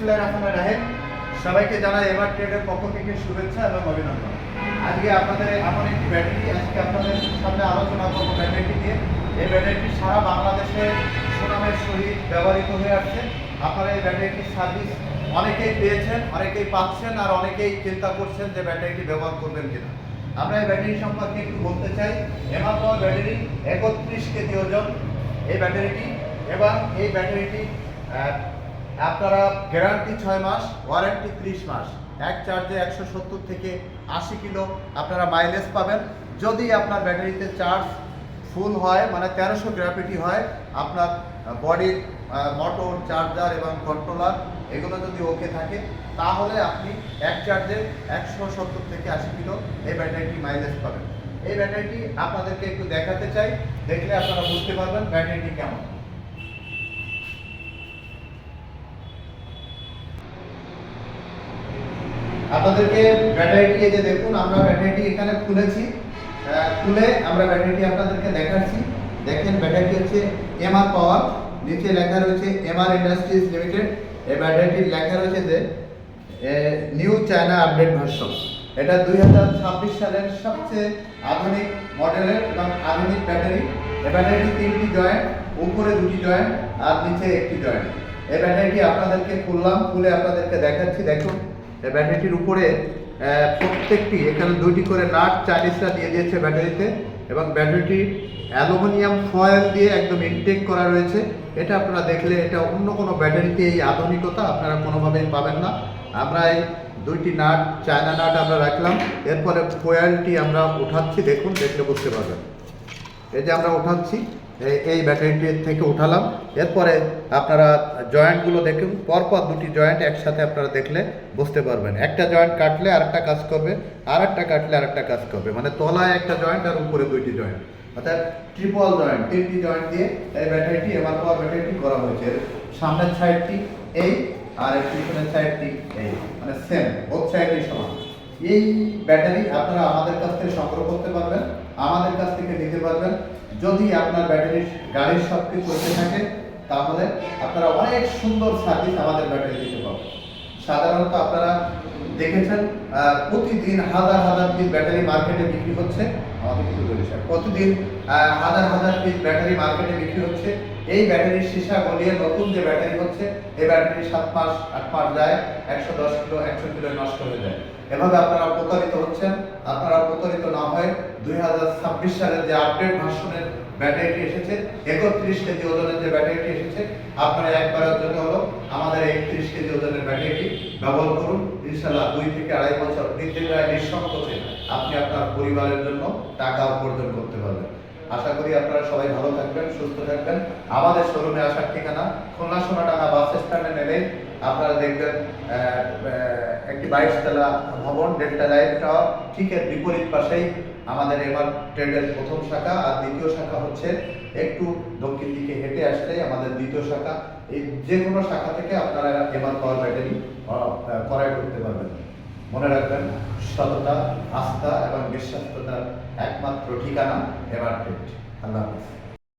বিসমিল্লাহির রহমানির রহিম। সবাইকে জানাই এবার ট্রেডের পক্ষ থেকে শুভেচ্ছা এবং অভিনন্দন। আজকে আপনাদের এমন একটি ব্যাটারি আজকে আপনাদের সামনে আলোচনা করব ব্যাটারিটি নিয়ে। এই ব্যাটারিটি সারা বাংলাদেশে সুনামের সহিত ব্যবহৃত হয়ে আসছে। আপনারা এই ব্যাটারিটির সার্ভিস অনেকেই পেয়েছেন, অনেকেই পাচ্ছেন, আর অনেকেই চিন্তা করছেন যে ব্যাটারিটি ব্যবহার করবেন কিনা। আমরা এই ব্যাটারি সম্পর্কে একটু বলতে চাই। এমআর পাওয়ার ব্যাটারি 31 কেজি ওজন এই ব্যাটারিটি, এবং এই ব্যাটারিটি আপনারা গ্যারান্টি 6 মাস, ওয়ারেন্টি 30 মাস। এক চার্জে 170 থেকে 80 কিলো আপনারা মাইলেজ পাবেন। যদি আপনার ব্যাটারিতে চার্জ ফুল হয়, মানে 1300 গ্র্যাভিটি হয়, আপনার বডির মোটর, চার্জার এবং কন্ট্রোলার এগুলো যদি ওকে থাকে, তাহলে আপনি এক চার্জে 170 থেকে 80 কিলো এই ব্যাটারিটি মাইলেজ পাবেন। এই ব্যাটারিটি আপনাদেরকে একটু দেখাতে চাই, দেখলে আপনারা বুঝতে পারবেন ব্যাটারিটি কেমন। আপনাদেরকে ব্যাটারিটি এই যে দেখুন, আমরা ব্যাটারিটি এখানে খুলেছি, খুলে আমরা ব্যাটারিটি আপনাদেরকে দেখাচ্ছি। দেখেন ব্যাটারিটি হচ্ছে এমআর পাওয়ার, নিচে লেখা রয়েছে এমআর ইন্ডাস্ট্রিজ লিমিটেড। এই ব্যাটারিটির লেখা রয়েছে যে নিউ চায়না আপডেট ভার্সন। এটা 2026 সালের সবচেয়ে আধুনিক মডেলের এবং আধুনিক ব্যাটারি। এই ব্যাটারিটি 3টি জয়েন্ট, উপরে 2টি জয়েন্ট আর নিচে 1টি জয়েন্ট। এই ব্যাটারিটি আপনাদেরকে খুললাম, খুলে আপনাদেরকে দেখাচ্ছি। দেখুন এই ব্যাটারিটির উপরে প্রত্যেকটি এখানে 2টি করে নাট চাইনিজরা দিয়ে দিয়েছে ব্যাটারিতে, এবং ব্যাটারিটি অ্যালুমিনিয়াম ফয়েল দিয়ে একদম ইনটেক করা রয়েছে। এটা আপনারা দেখলে এটা অন্য কোনো ব্যাটারিতে এই আধুনিকতা আপনারা কোনোভাবেই পাবেন না। আমরা এই 2টি নাট, চায়না নাট আমরা রাখলাম, এরপরে ফয়েলটি আমরা উঠাচ্ছি। দেখুন, দেখলে বুঝতে পারবেন। এই যে আমরা উঠাচ্ছি, এই ব্যাটারিটির থেকে উঠালাম। এরপরে আপনারা জয়েন্টগুলো দেখুন, পরপর 2টি জয়েন্ট একসাথে আপনারা দেখলে বুঝতে পারবেন। একটা জয়েন্ট কাটলে আরেকটা কাজ করবে, আরেকটা কাটলে আরেকটা কাজ করবে, মানে তলায় একটা জয়েন্ট আর উপরে 2টি জয়েন্ট, অর্থাৎ ট্রিপল জয়েন্ট, 3টি জয়েন্ট দিয়ে এই ব্যাটারিটি, এমআর পাওয়ার ব্যাটারিটি করা হয়েছে। সামনের সাইডটি এই, আর পিছনের সাইডটি এই, মানে সেম, বোথ সাইডই সমান। এই ব্যাটারি আপনারা আমাদের কাছ থেকে সংগ্রহ করতে পারবেন, আমাদের কাছ থেকে নিতে পারবেন। যদি আপনার ব্যাটারির গাড়ির সব কিছু হতে থাকে, তাহলে আপনারা অনেক সুন্দর সার্ভিস আমাদের ব্যাটারি দিতে পারবেন। সাধারণত আপনারা দেখেছেন প্রতিদিন হাজার হাজার পিস ব্যাটারি মার্কেটে বিক্রি হচ্ছে। আমাদের কিন্তু বলেছেন প্রতিদিন হাজার হাজার পিস ব্যাটারি মার্কেটে বিক্রি হচ্ছে। এই ব্যাটারির সীসা গলিয়ে নতুন যে ব্যাটারি হচ্ছে, এই ব্যাটারি 7 মাস 8 মাস যায়, 110 কিলো 100 কিলো নষ্ট হয়ে যায়। এভাবে আপনারা প্রতারিত হচ্ছেন। আপনারা প্রতারিত না হয়ে 2026 সালের যে আপডেট ভার্সনের ব্যাটারিটি এসেছে, 31 কেজি ওজনের যে ব্যাটারিটি এসেছে, আপনারা একবারের জন্য হলো আমাদের 31 কেজি ওজনের ব্যাটারিটি ব্যবহার করুন। ইনশাআল্লাহ 2 থেকে 2.5 বছর নির্দ্বিধায় নিঃসংকোচে আপনি আপনার পরিবারের জন্য টাকা উপার্জন করতে পারবেন। আশা করি আপনারা সবাই ভালো থাকবেন, সুস্থ থাকবেন। আমাদের শোরুমে আসার ঠিকানা খুলনা সোনাডাঙ্গা বাস স্ট্যান্ডে নেমে আপনারা দেখবেন একটি 22 তলা ভবন, ডেল্টা লাইফ টাওয়ার, ঠিক এর বিপরীত পাশেই আমাদের এমআর ট্রেডের প্রথম শাখা, আর দ্বিতীয় শাখা হচ্ছে একটু দক্ষিণ দিকে হেঁটে আসলেই আমাদের দ্বিতীয় শাখা। এই যে কোনো শাখা থেকে আপনারা এমআর পাওয়ার ব্যাটারি ক্রয় করতে পারবেন। মনে রাখবেন, সততা, আস্থা এবং বিশ্বাসতার একমাত্র ঠিকানা এমআর ট্রেড। আল্লাহ হাফেজ।